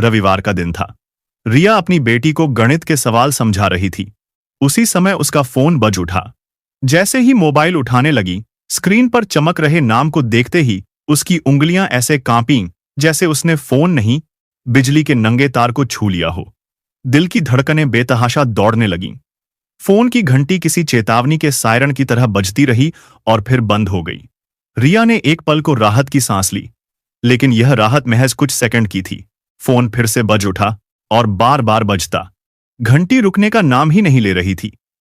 रविवार का दिन था। रिया अपनी बेटी को गणित के सवाल समझा रही थी। उसी समय उसका फोन बज उठा। जैसे ही मोबाइल उठाने लगी, स्क्रीन पर चमक रहे नाम को देखते ही उसकी उंगलियां ऐसे कांपीं जैसे उसने फोन नहीं, बिजली के नंगे तार को छू लिया हो। दिल की धड़कनें बेतहाशा दौड़ने लगीं। फोन की घंटी किसी चेतावनी के सायरन की तरह बजती रही और फिर बंद हो गई। रिया ने एक पल को राहत की सांस ली, लेकिन यह राहत महज कुछ सेकंड की थी। फोन फिर से बज उठा और बार बार बजता। घंटी रुकने का नाम ही नहीं ले रही थी।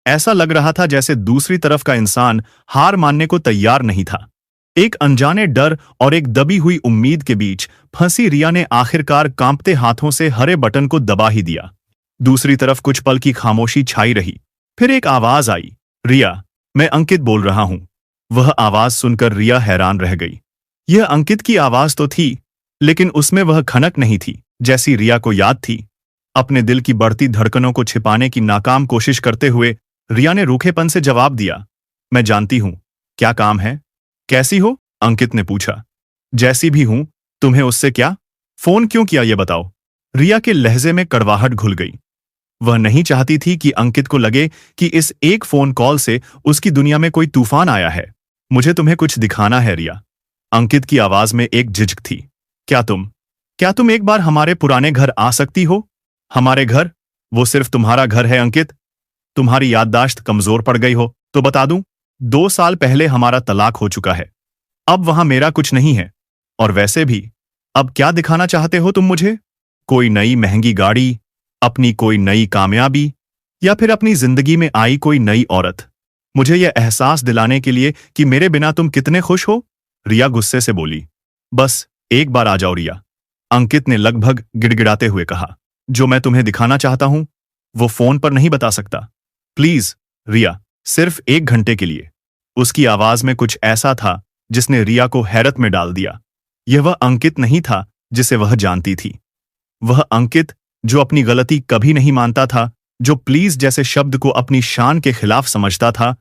ऐसा लग रहा था जैसे दूसरी तरफ का इंसान हार मानने को तैयार नहीं था। एक अनजाने डर और एक दबी हुई उम्मीद के बीच फंसी रिया ने आखिरकार कांपते हाथों से हरे बटन को दबा ही दिया। दूसरी तरफ कुछ पल की खामोशी छाई रही। फिर एक आवाज आई, रिया, मैं अंकित बोल रहा हूं। वह आवाज सुनकर रिया हैरान रह गई। यह अंकित की आवाज तो थी, लेकिन उसमें वह खनक नहीं थी जैसी रिया को याद थी। अपने दिल की बढ़ती धड़कनों को छिपाने की नाकाम कोशिश करते हुए रिया ने रूखेपन से जवाब दिया, मैं जानती हूं, क्या काम है? कैसी हो? अंकित ने पूछा। जैसी भी हूं, तुम्हें उससे क्या? फोन क्यों किया ये बताओ। रिया के लहजे में कड़वाहट घुल गई। वह नहीं चाहती थी कि अंकित को लगे कि इस एक फोन कॉल से उसकी दुनिया में कोई तूफान आया है। मुझे तुम्हें कुछ दिखाना है रिया। अंकित की आवाज में एक झिझक थी। क्या तुम एक बार हमारे पुराने घर आ सकती हो? हमारे घर? वो सिर्फ तुम्हारा घर है अंकित। तुम्हारी याददाश्त कमजोर पड़ गई हो तो बता दूं, 2 साल पहले हमारा तलाक हो चुका है। अब वहां मेरा कुछ नहीं है। और वैसे भी, अब क्या दिखाना चाहते हो तुम मुझे? कोई नई महंगी गाड़ी, अपनी कोई नई कामयाबी, या फिर अपनी जिंदगी में आई कोई नई औरत? मुझे यह एहसास दिलाने के लिए कि मेरे बिना तुम कितने खुश हो? रिया गुस्से से बोली। बस एक बार आ जाओ रिया, अंकित ने लगभग गिड़गिड़ाते हुए कहा। जो मैं तुम्हें दिखाना चाहता हूं वो फोन पर नहीं बता सकता। प्लीज रिया, सिर्फ 1 घंटे के लिए। उसकी आवाज में कुछ ऐसा था जिसने रिया को हैरत में डाल दिया। यह वह अंकित नहीं था जिसे वह जानती थी। वह अंकित जो अपनी गलती कभी नहीं मानता था, जो प्लीज जैसे शब्द को अपनी शान के खिलाफ समझता था,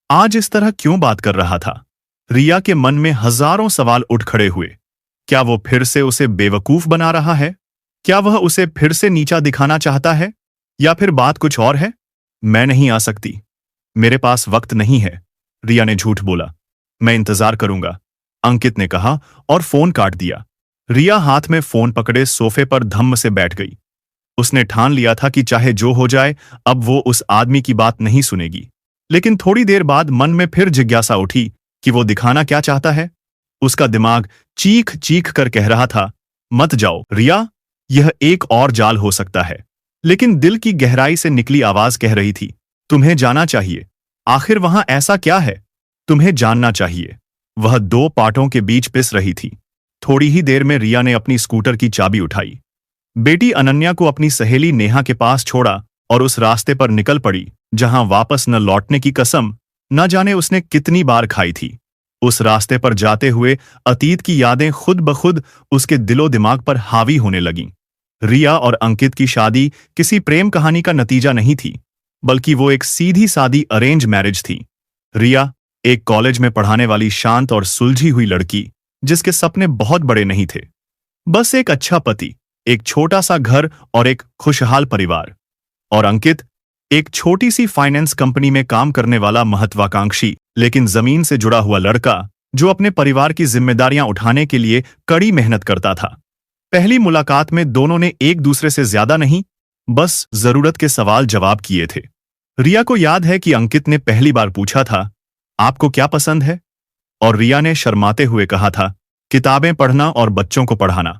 आज इस तरह क्यों बात कर रहा था? रिया के मन में हजारों सवाल उठ खड़े हुए। क्या वो फिर से उसे बेवकूफ बना रहा है? क्या वह उसे फिर से नीचा दिखाना चाहता है? या फिर बात कुछ और है? मैं नहीं आ सकती, मेरे पास वक्त नहीं है, रिया ने झूठ बोला। मैं इंतजार करूंगा, अंकित ने कहा और फोन काट दिया। रिया हाथ में फोन पकड़े सोफे पर धम्म से बैठ गई। उसने ठान लिया था कि चाहे जो हो जाए, अब वो उस आदमी की बात नहीं सुनेगी। लेकिन थोड़ी देर बाद मन में फिर जिज्ञासा उठी कि वो दिखाना क्या चाहता है। उसका दिमाग चीख चीख कर कह रहा था, मत जाओ रिया, यह एक और जाल हो सकता है। लेकिन दिल की गहराई से निकली आवाज कह रही थी, तुम्हें जाना चाहिए। आखिर वहां ऐसा क्या है? तुम्हें जानना चाहिए। वह 2 पाटों के बीच पिस रही थी। थोड़ी ही देर में रिया ने अपनी स्कूटर की चाबी उठाई, बेटी अनन्या को अपनी सहेली नेहा के पास छोड़ा और उस रास्ते पर निकल पड़ी जहां वापस न लौटने की कसम न जाने उसने कितनी बार खाई थी। उस रास्ते पर जाते हुए अतीत की यादें खुद ब खुद उसके दिलो दिमाग पर हावी होने लगीं। रिया और अंकित की शादी किसी प्रेम कहानी का नतीजा नहीं थी, बल्कि वो एक सीधी सादी अरेंज मैरिज थी। रिया एक कॉलेज में पढ़ाने वाली शांत और सुलझी हुई लड़की, जिसके सपने बहुत बड़े नहीं थे। बस एक अच्छा पति, एक छोटा सा घर और एक खुशहाल परिवार। और अंकित एक छोटी सी फाइनेंस कंपनी में काम करने वाला महत्वाकांक्षी लेकिन जमीन से जुड़ा हुआ लड़का, जो अपने परिवार की जिम्मेदारियां उठाने के लिए कड़ी मेहनत करता था। पहली मुलाकात में दोनों ने एक दूसरे से ज्यादा नहीं, बस जरूरत के सवाल जवाब किए थे। रिया को याद है कि अंकित ने पहली बार पूछा था, आपको क्या पसंद है? और रिया ने शर्माते हुए कहा था, किताबें पढ़ना और बच्चों को पढ़ाना।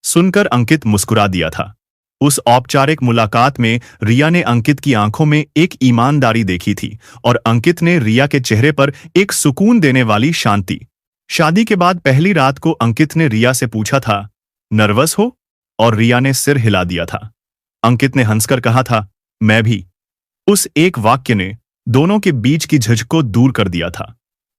सुनकर अंकित मुस्कुरा दिया था। उस औपचारिक मुलाकात में रिया ने अंकित की आंखों में एक ईमानदारी देखी थी और अंकित ने रिया के चेहरे पर एक सुकून देने वाली शांति। शादी के बाद पहली रात को अंकित ने रिया से पूछा था, नर्वस हो? और रिया ने सिर हिला दिया था। अंकित ने हंसकर कहा था, मैं भी। उस एक वाक्य ने दोनों के बीच की झिझक को दूर कर दिया था।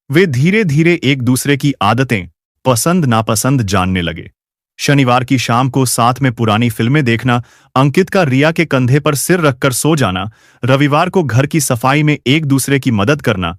वे धीरे धीरे एक दूसरे की आदतें, पसंद नापसंद जानने लगे। शनिवार की शाम को साथ में पुरानी फिल्में देखना, अंकित का रिया के कंधे पर सिर रखकर सो जाना, रविवार को घर की सफाई में एक दूसरे की मदद करना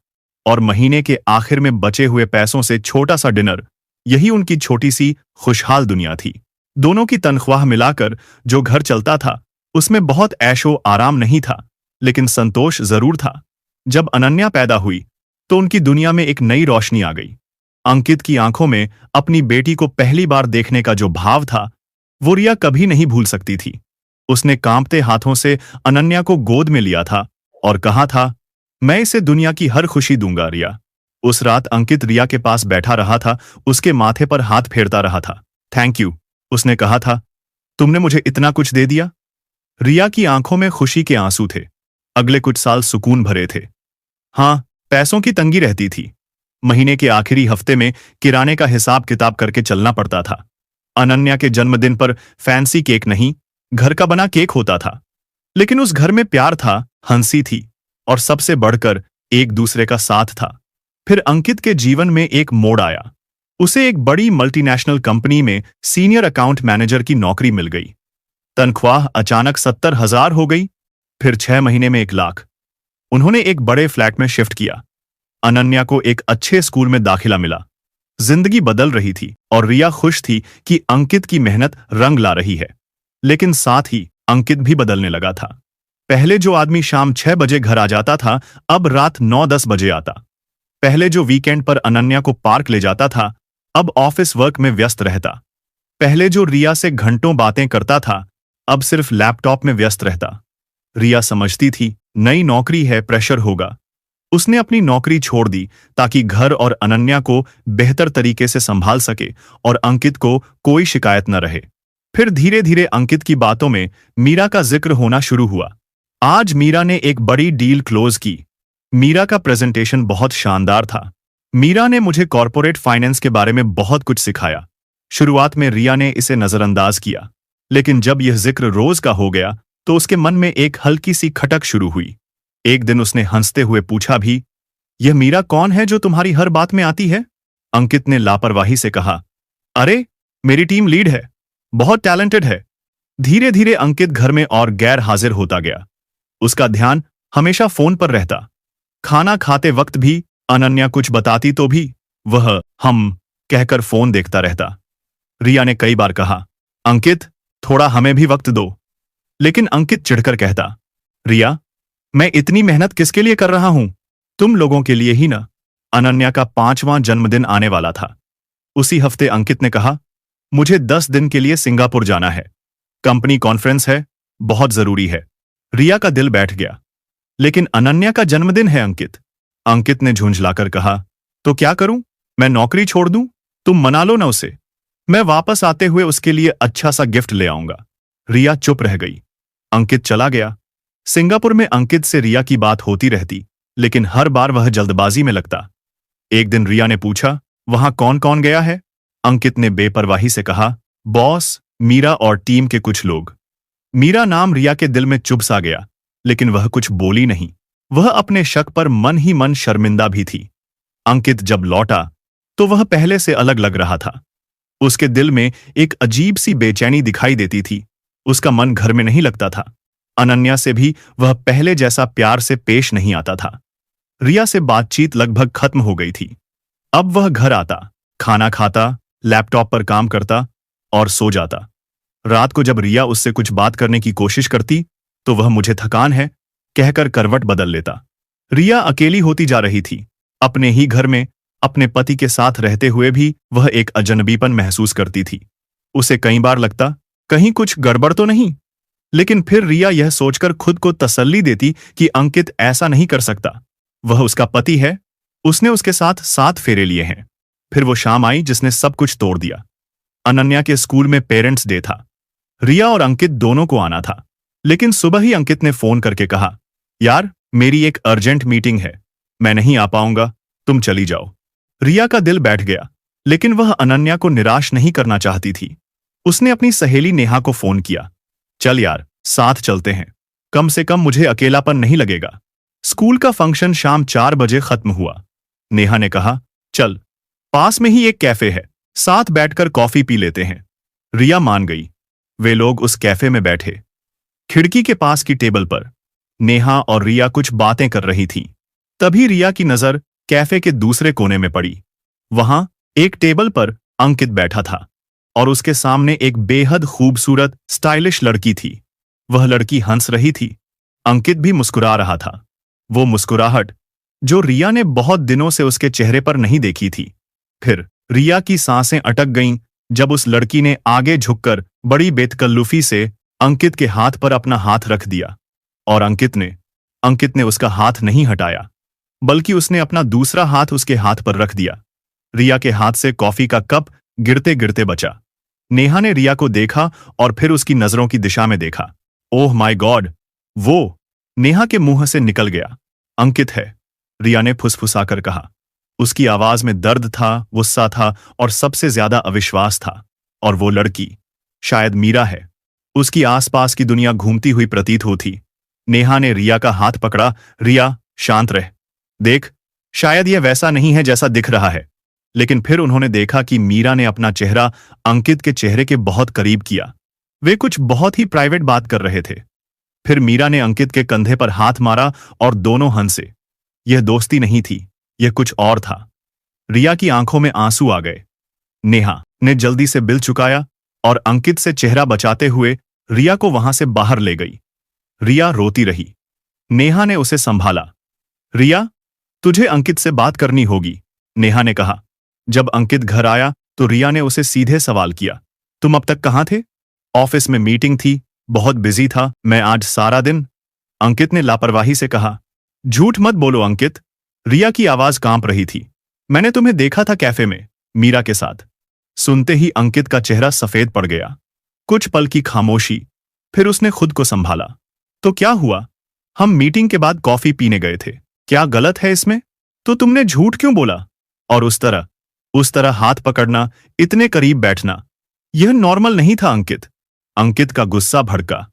और महीने के आखिर में बचे हुए पैसों से छोटा सा डिनर, यही उनकी छोटी सी खुशहाल दुनिया थी। दोनों की तनख्वाह मिलाकर जो घर चलता था उसमें बहुत ऐशो आराम नहीं था, लेकिन संतोष जरूर था। जब अनन्या पैदा हुई तो उनकी दुनिया में एक नई रोशनी आ गई। अंकित की आंखों में अपनी बेटी को पहली बार देखने का जो भाव था वो रिया कभी नहीं भूल सकती थी। उसने कांपते हाथों से अनन्या को गोद में लिया था और कहा था, मैं इसे दुनिया की हर खुशी दूंगा रिया। उस रात अंकित रिया के पास बैठा रहा था, उसके माथे पर हाथ फेरता रहा था। थैंक यू, उसने कहा था, तुमने मुझे इतना कुछ दे दिया। रिया की आंखों में खुशी के आंसू थे। अगले कुछ साल सुकून भरे थे। हाँ, पैसों की तंगी रहती थी। महीने के आखिरी हफ्ते में किराने का हिसाब किताब करके चलना पड़ता था। अनन्या के जन्मदिन पर फैंसी केक नहीं, घर का बना केक होता था। लेकिन उस घर में प्यार था, हंसी थी और सबसे बढ़कर एक दूसरे का साथ था। फिर अंकित के जीवन में एक मोड़ आया। उसे एक बड़ी मल्टीनेशनल कंपनी में सीनियर अकाउंट मैनेजर की नौकरी मिल गई। तनख्वाह अचानक 70,000 हो गई, फिर 6 महीने में 1 लाख। उन्होंने एक बड़े फ्लैट में शिफ्ट किया। अनन्या को एक अच्छे स्कूल में दाखिला मिला। जिंदगी बदल रही थी और रिया खुश थी कि अंकित की मेहनत रंग ला रही है। लेकिन साथ ही अंकित भी बदलने लगा था। पहले जो आदमी शाम 6 बजे घर आ जाता था, अब रात 9-10 बजे आता। पहले जो वीकेंड पर अनन्या को पार्क ले जाता था, अब ऑफिस वर्क में व्यस्त रहता। पहले जो रिया से घंटों बातें करता था, अब सिर्फ लैपटॉप में व्यस्त रहता। रिया समझती थी, नई नौकरी है, प्रेशर होगा। उसने अपनी नौकरी छोड़ दी ताकि घर और अनन्या को बेहतर तरीके से संभाल सके और अंकित को कोई शिकायत न रहे। फिर धीरे धीरे अंकित की बातों में मीरा का जिक्र होना शुरू हुआ। आज मीरा ने एक बड़ी डील क्लोज की। मीरा का प्रेजेंटेशन बहुत शानदार था। मीरा ने मुझे कॉर्पोरेट फाइनेंस के बारे में बहुत कुछ सिखाया। शुरुआत में रिया ने इसे नजरअंदाज किया, लेकिन जब यह जिक्र रोज का हो गया तो उसके मन में एक हल्की सी खटक शुरू हुई। एक दिन उसने हंसते हुए पूछा भी, यह मीरा कौन है जो तुम्हारी हर बात में आती है? अंकित ने लापरवाही से कहा, अरे मेरी टीम लीड है, बहुत टैलेंटेड है। धीरे धीरे अंकित घर में और गैर हाजिर होता गया। उसका ध्यान हमेशा फोन पर रहता। खाना खाते वक्त भी अनन्या कुछ बताती तो भी वह हम कहकर फोन देखता रहता। रिया ने कई बार कहा, अंकित थोड़ा हमें भी वक्त दो। लेकिन अंकित चिढ़कर कहता, रिया मैं इतनी मेहनत किसके लिए कर रहा हूं? तुम लोगों के लिए ही ना। अनन्या का 5वां जन्मदिन आने वाला था। उसी हफ्ते अंकित ने कहा, मुझे 10 दिन के लिए सिंगापुर जाना है। कंपनी कॉन्फ्रेंस है, बहुत जरूरी है। रिया का दिल बैठ गया। लेकिन अनन्या का जन्मदिन है अंकित। अंकित ने झुंझलाकर कहा, तो क्या करूं? मैं नौकरी छोड़ दूं? तुम मना लो ना उसे। मैं वापस आते हुए उसके लिए अच्छा सा गिफ्ट ले आऊंगा। रिया चुप रह गई। अंकित चला गया। सिंगापुर में अंकित से रिया की बात होती रहती, लेकिन हर बार वह जल्दबाजी में लगता। एक दिन रिया ने पूछा, वहां कौन कौन गया है? अंकित ने बेपरवाही से कहा, बॉस, मीरा और टीम के कुछ लोग। मीरा नाम रिया के दिल में चुभ सा गया, लेकिन वह कुछ बोली नहीं। वह अपने शक पर मन ही मन शर्मिंदा भी थी। अंकित जब लौटा तो वह पहले से अलग लग रहा था। उसके दिल में एक अजीब सी बेचैनी दिखाई देती थी। उसका मन घर में नहीं लगता था। अनन्या से भी वह पहले जैसा प्यार से पेश नहीं आता था। रिया से बातचीत लगभग खत्म हो गई थी। अब वह घर आता, खाना खाता, लैपटॉप पर काम करता और सो जाता। रात को जब रिया उससे कुछ बात करने की कोशिश करती तो वह मुझे थकान है कहकर करवट बदल लेता। रिया अकेली होती जा रही थी। अपने ही घर में अपने पति के साथ रहते हुए भी वह एक अजनबीपन महसूस करती थी। उसे कई बार लगता, कहीं कुछ गड़बड़ तो नहीं। लेकिन फिर रिया यह सोचकर खुद को तसल्ली देती कि अंकित ऐसा नहीं कर सकता। वह उसका पति है, उसने उसके साथ 7 फेरे लिए हैं। फिर वो शाम आई जिसने सब कुछ तोड़ दिया। अनन्या के स्कूल में पेरेंट्स डे था। रिया और अंकित दोनों को आना था, लेकिन सुबह ही अंकित ने फोन करके कहा, यार मेरी एक अर्जेंट मीटिंग है, मैं नहीं आ पाऊंगा, तुम चली जाओ। रिया का दिल बैठ गया, लेकिन वह अनन्या को निराश नहीं करना चाहती थी। उसने अपनी सहेली नेहा को फोन किया, चल यार साथ चलते हैं, कम से कम मुझे अकेलापन नहीं लगेगा। स्कूल का फंक्शन शाम 4 बजे खत्म हुआ। नेहा ने कहा, चल पास में ही एक कैफे है, साथ बैठकर कॉफी पी लेते हैं। रिया मान गई। वे लोग उस कैफे में बैठे। खिड़की के पास की टेबल पर नेहा और रिया कुछ बातें कर रही थीं। तभी रिया की नजर कैफे के दूसरे कोने में पड़ी। वहां एक टेबल पर अंकित बैठा था। और उसके सामने एक बेहद खूबसूरत स्टाइलिश लड़की थी। वह लड़की हंस रही थी। अंकित भी मुस्कुरा रहा था। वो मुस्कुराहट जो रिया ने बहुत दिनों से उसके चेहरे पर नहीं देखी थी। फिर रिया की सांसें अटक गईं जब उस लड़की ने आगे झुककर बड़ी बेतकल्लुफी से अंकित के हाथ पर अपना हाथ रख दिया। और अंकित ने उसका हाथ नहीं हटाया, बल्कि उसने अपना दूसरा हाथ उसके हाथ पर रख दिया। रिया के हाथ से कॉफी का कप गिरते गिरते बचा। नेहा ने रिया को देखा और फिर उसकी नजरों की दिशा में देखा। ओह माय गॉड, वो नेहा के मुंह से निकल गया। अंकित है, रिया ने फुसफुसाकर कहा। उसकी आवाज में दर्द था, गुस्सा था और सबसे ज्यादा अविश्वास था। और वो लड़की शायद मीरा है। उसकी आसपास की दुनिया घूमती हुई प्रतीत होती। नेहा ने रिया का हाथ पकड़ा। रिया, शांत रह। देख, शायद यह वैसा नहीं है जैसा दिख रहा है। लेकिन फिर उन्होंने देखा कि मीरा ने अपना चेहरा अंकित के चेहरे के बहुत करीब किया। वे कुछ बहुत ही प्राइवेट बात कर रहे थे। फिर मीरा ने अंकित के कंधे पर हाथ मारा और दोनों हंसे। यह दोस्ती नहीं थी, यह कुछ और था। रिया की आंखों में आंसू आ गए। नेहा ने जल्दी से बिल चुकाया और अंकित से चेहरा बचाते हुए रिया को वहां से बाहर ले गई। रिया रोती रही। नेहा ने उसे संभाला। रिया, तुझे अंकित से बात करनी होगी, नेहा ने कहा। जब अंकित घर आया तो रिया ने उसे सीधे सवाल किया, तुम अब तक कहां थे? ऑफिस में मीटिंग थी, बहुत बिजी था मैं आज सारा दिन, अंकित ने लापरवाही से कहा। झूठ मत बोलो अंकित, रिया की आवाज कांप रही थी। मैंने तुम्हें देखा था कैफे में, मीरा के साथ। सुनते ही अंकित का चेहरा सफेद पड़ गया। कुछ पल की खामोशी, फिर उसने खुद को संभाला। तो क्या हुआ? हम मीटिंग के बाद कॉफी पीने गए थे, क्या गलत है इसमें? तो तुमने झूठ क्यों बोला? और उस तरह हाथ पकड़ना, इतने करीब बैठना, यह नॉर्मल नहीं था अंकित। अंकित का गुस्सा भड़का।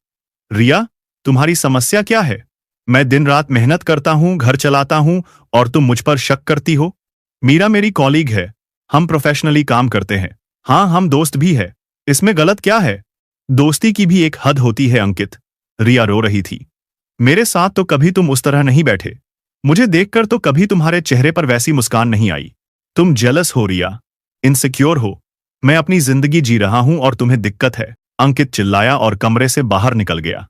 रिया, तुम्हारी समस्या क्या है? मैं दिन रात मेहनत करता हूं, घर चलाता हूं और तुम मुझ पर शक करती हो? मीरा मेरी कॉलीग है, हम प्रोफेशनली काम करते हैं। हाँ, हम दोस्त भी है, इसमें गलत क्या है? दोस्ती की भी एक हद होती है अंकित। रिया रो रही थी। मेरे साथ तो कभी तुम उस तरह नहीं बैठे। मुझे देखकर तो कभी तुम्हारे चेहरे पर वैसी मुस्कान नहीं आई। तुम जेलस हो रिया, इनसिक्योर हो। मैं अपनी जिंदगी जी रहा हूं और तुम्हें दिक्कत है, अंकित चिल्लाया और कमरे से बाहर निकल गया।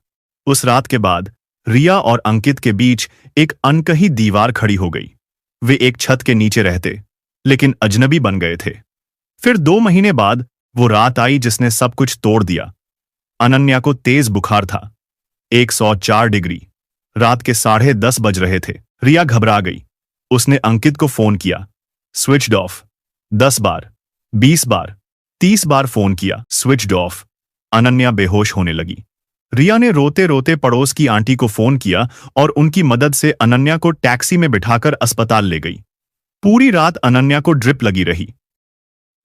उस रात के बाद रिया और अंकित के बीच एक अनकही दीवार खड़ी हो गई। वे एक छत के नीचे रहते, लेकिन अजनबी बन गए थे। फिर 2 महीने बाद वो रात आई जिसने सब कुछ तोड़ दिया। अनन्या को तेज बुखार था, 104 डिग्री। रात के 10:30 बज रहे थे। रिया घबरा गई। उसने अंकित को फोन किया, स्विच्ड ऑफ। 10 बार, 20 बार, 30 बार फोन किया, स्विच्ड ऑफ। अनन्या बेहोश होने लगी। रिया ने रोते रोते पड़ोस की आंटी को फोन किया और उनकी मदद से अनन्या को टैक्सी में बिठाकर अस्पताल ले गई। पूरी रात अनन्या को ड्रिप लगी रही।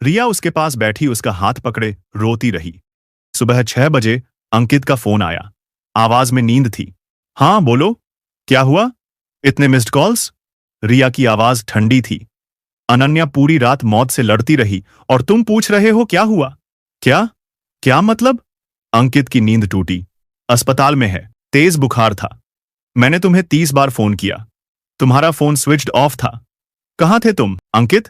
रिया उसके पास बैठी उसका हाथ पकड़े रोती रही। सुबह 6 बजे अंकित का फोन आया। आवाज में नींद थी। हाँ बोलो, क्या हुआ? इतने मिस्ड कॉल्स? रिया की आवाज ठंडी थी। अनन्या पूरी रात मौत से लड़ती रही और तुम पूछ रहे हो क्या हुआ? क्या क्या मतलब? अंकित की नींद टूटी। अस्पताल में है, तेज बुखार था। मैंने तुम्हें 30 बार फोन किया, तुम्हारा फोन स्विच्ड ऑफ था। कहां थे तुम अंकित?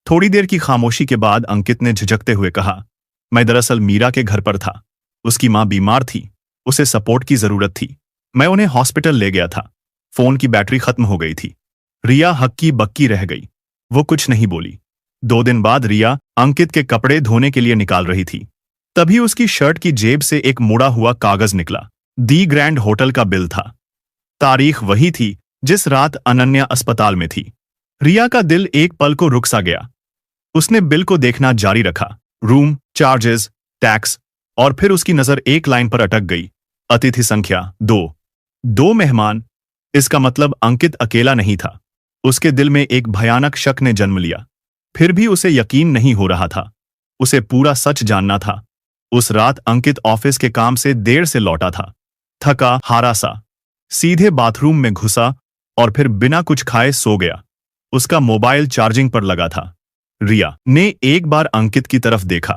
थोड़ी देर की खामोशी के बाद अंकित ने झिझकते हुए कहा, मैं दरअसल मीरा के घर पर था। उसकी मां बीमार थी, उसे सपोर्ट की जरूरत थी। मैं उन्हें हॉस्पिटल ले गया था। फोन की बैटरी खत्म हो गई थी। रिया हक्की बक्की रह गई। वो कुछ नहीं बोली। 2 दिन बाद रिया अंकित के कपड़े धोने के लिए निकाल रही थी। तभी उसकी शर्ट की जेब से एक मुड़ा हुआ कागज निकला। दी ग्रैंड होटल का बिल था। तारीख वही थी जिस रात अनन्या अस्पताल में थी। रिया का दिल एक पल को रुक सा गया। उसने बिल को देखना जारी रखा, रूम, चार्जेस, टैक्स, और फिर उसकी नजर एक लाइन पर अटक गई, अतिथि संख्या 2 मेहमान। इसका मतलब अंकित अकेला नहीं था। उसके दिल में एक भयानक शक ने जन्म लिया। फिर भी उसे यकीन नहीं हो रहा था। उसे पूरा सच जानना था। उस रात अंकित ऑफिस के काम से देर से लौटा था, थका हारा सा। सीधे बाथरूम में घुसा और फिर बिना कुछ खाए सो गया। उसका मोबाइल चार्जिंग पर लगा था। रिया ने एक बार अंकित की तरफ देखा।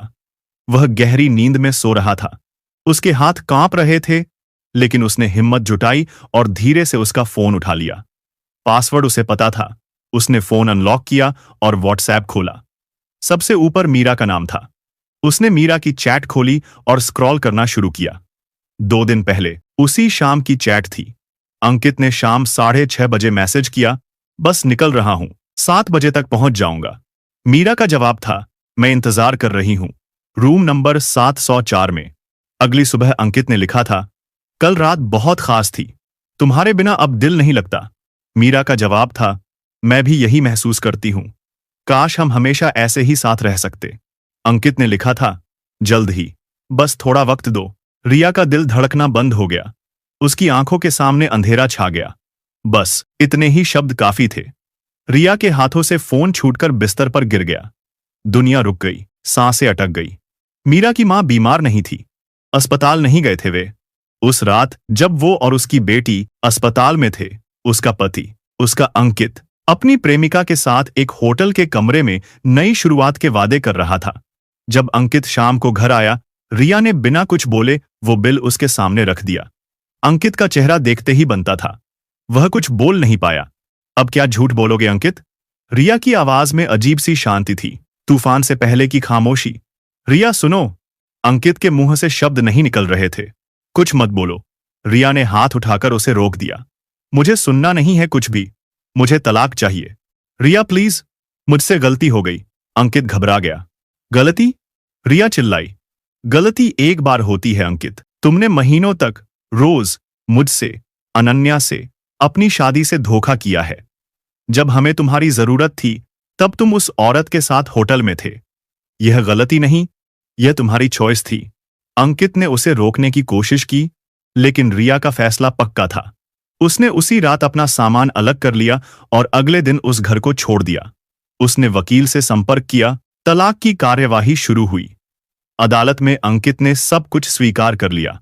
वह गहरी नींद में सो रहा था। उसके हाथ कांप रहे थे, लेकिन उसने हिम्मत जुटाई और धीरे से उसका फोन उठा लिया। पासवर्ड उसे पता था। उसने फोन अनलॉक किया और व्हाट्सएप खोला। सबसे ऊपर मीरा का नाम था। उसने मीरा की चैट खोली और स्क्रॉल करना शुरू किया। 2 दिन पहले उसी शाम की चैट थी। अंकित ने शाम 6:30 बजे मैसेज किया, बस निकल रहा हूं, 7 बजे तक पहुंच जाऊंगा। मीरा का जवाब था, मैं इंतजार कर रही हूं, रूम नंबर 704 में। अगली सुबह अंकित ने लिखा था, कल रात बहुत खास थी, तुम्हारे बिना अब दिल नहीं लगता। मीरा का जवाब था, मैं भी यही महसूस करती हूं, काश हम हमेशा ऐसे ही साथ रह सकते। अंकित ने लिखा था, जल्द ही, बस थोड़ा वक्त दो। रिया का दिल धड़कना बंद हो गया। उसकी आंखों के सामने अंधेरा छा गया। बस इतने ही शब्द काफी थे। रिया के हाथों से फोन छूटकर बिस्तर पर गिर गया। दुनिया रुक गई, सांसें अटक गई। मीरा की मां बीमार नहीं थी, अस्पताल नहीं गए थे वे। उस रात जब वो और उसकी बेटी अस्पताल में थे, उसका पति, उसका अंकित, अपनी प्रेमिका के साथ एक होटल के कमरे में नई शुरुआत के वादे कर रहा था। जब अंकित शाम को घर आया, रिया ने बिना कुछ बोले वो बिल उसके सामने रख दिया। अंकित का चेहरा देखते ही बनता था। वह कुछ बोल नहीं पाया। अब क्या झूठ बोलोगे अंकित? रिया की आवाज में अजीब सी शांति थी, तूफान से पहले की खामोशी। रिया सुनो। अंकित के मुंह से शब्द नहीं निकल रहे थे। कुछ मत बोलो। रिया ने हाथ उठाकर उसे रोक दिया। मुझे सुनना नहीं है कुछ भी, मुझे तलाक चाहिए। रिया प्लीज, मुझसे गलती हो गई। अंकित घबरा गया। गलती? रिया चिल्लाई। गलती एक बार होती है अंकित। तुमने महीनों तक रोज मुझसे, अनन्या से, अपनी शादी से धोखा किया है। जब हमें तुम्हारी जरूरत थी तब तुम उस औरत के साथ होटल में थे। यह गलती नहीं, यह तुम्हारी चॉइस थी। अंकित ने उसे रोकने की कोशिश की, लेकिन रिया का फैसला पक्का था। उसने उसी रात अपना सामान अलग कर लिया और अगले दिन उस घर को छोड़ दिया। उसने वकील से संपर्क किया, तलाक की कार्यवाही शुरू हुई। अदालत में अंकित ने सब कुछ स्वीकार कर लिया।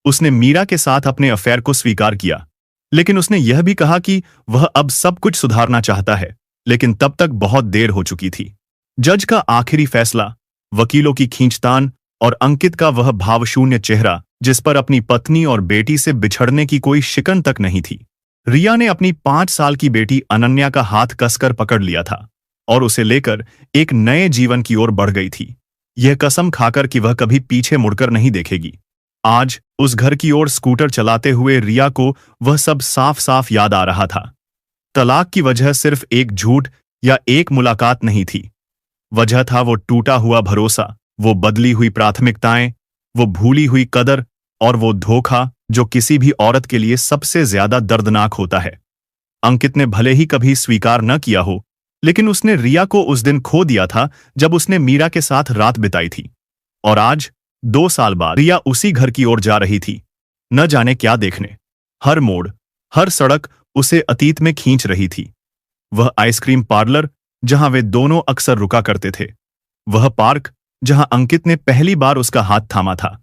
उसने मीरा के साथ अपने अफेयर को स्वीकार किया, लेकिन उसने यह भी कहा कि वह अब सब कुछ सुधारना चाहता है, लेकिन तब तक बहुत देर हो चुकी थी। जज का आखिरी फैसला, वकीलों की खींचतान और अंकित का वह भावशून्य चेहरा जिस पर अपनी पत्नी और बेटी से बिछड़ने की कोई शिकन तक नहीं थी। रिया ने अपनी 5 साल की बेटी अनन्या का हाथ कसकर पकड़ लिया था और उसे लेकर एक नए जीवन की ओर बढ़ गई थी, यह कसम खाकर कि वह कभी पीछे मुड़कर नहीं देखेगी। आज उस घर की ओर स्कूटर चलाते हुए रिया को वह सब साफ साफ याद आ रहा था। तलाक की वजह सिर्फ एक झूठ या एक मुलाकात नहीं थी। वजह था वो टूटा हुआ भरोसा, वो बदली हुई प्राथमिकताएं, वो भूली हुई कदर और वो धोखा जो किसी भी औरत के लिए सबसे ज्यादा दर्दनाक होता है। अंकित ने भले ही कभी स्वीकार न किया हो, लेकिन उसने रिया को उस दिन खो दिया था जब उसने मीरा के साथ रात बिताई थी। और आज 2 साल बाद रिया उसी घर की ओर जा रही थी, न जाने क्या देखने। हर मोड़, हर सड़क उसे अतीत में खींच रही थी। वह आइसक्रीम पार्लर जहां वे दोनों अक्सर रुका करते थे, वह पार्क जहां अंकित ने पहली बार उसका हाथ थामा था,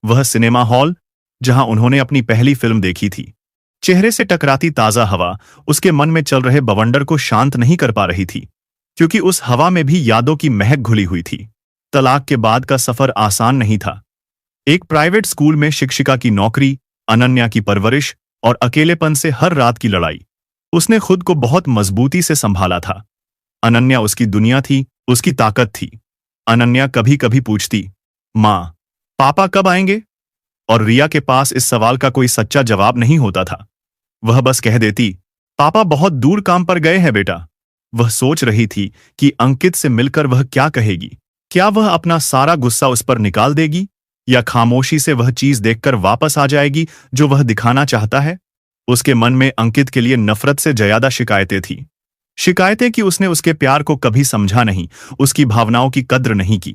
वह सिनेमा हॉल जहां उन्होंने अपनी पहली फिल्म देखी थी। चेहरे से टकराती ताजा हवा उसके मन में चल रहे बवंडर को शांत नहीं कर पा रही थी, क्योंकि उस हवा में भी यादों की महक घुली हुई थी। तलाक के बाद का सफर आसान नहीं था। एक प्राइवेट स्कूल में शिक्षिका की नौकरी, अनन्या की परवरिश और अकेलेपन से हर रात की लड़ाई। उसने खुद को बहुत मजबूती से संभाला था। अनन्या उसकी दुनिया थी, उसकी ताकत थी। अनन्या कभी कभी पूछती, माँ, पापा कब आएंगे? और रिया के पास इस सवाल का कोई सच्चा जवाब नहीं होता था। वह बस कह देती, पापा बहुत दूर काम पर गए हैं बेटा। वह सोच रही थी कि अंकित से मिलकर वह क्या कहेगी। क्या वह अपना सारा गुस्सा उस पर निकाल देगी, या खामोशी से वह चीज देखकर वापस आ जाएगी जो वह दिखाना चाहता है? उसके मन में अंकित के लिए नफरत से ज्यादा शिकायतें थी। शिकायतें कि उसने उसके प्यार को कभी समझा नहीं, उसकी भावनाओं की कद्र नहीं की।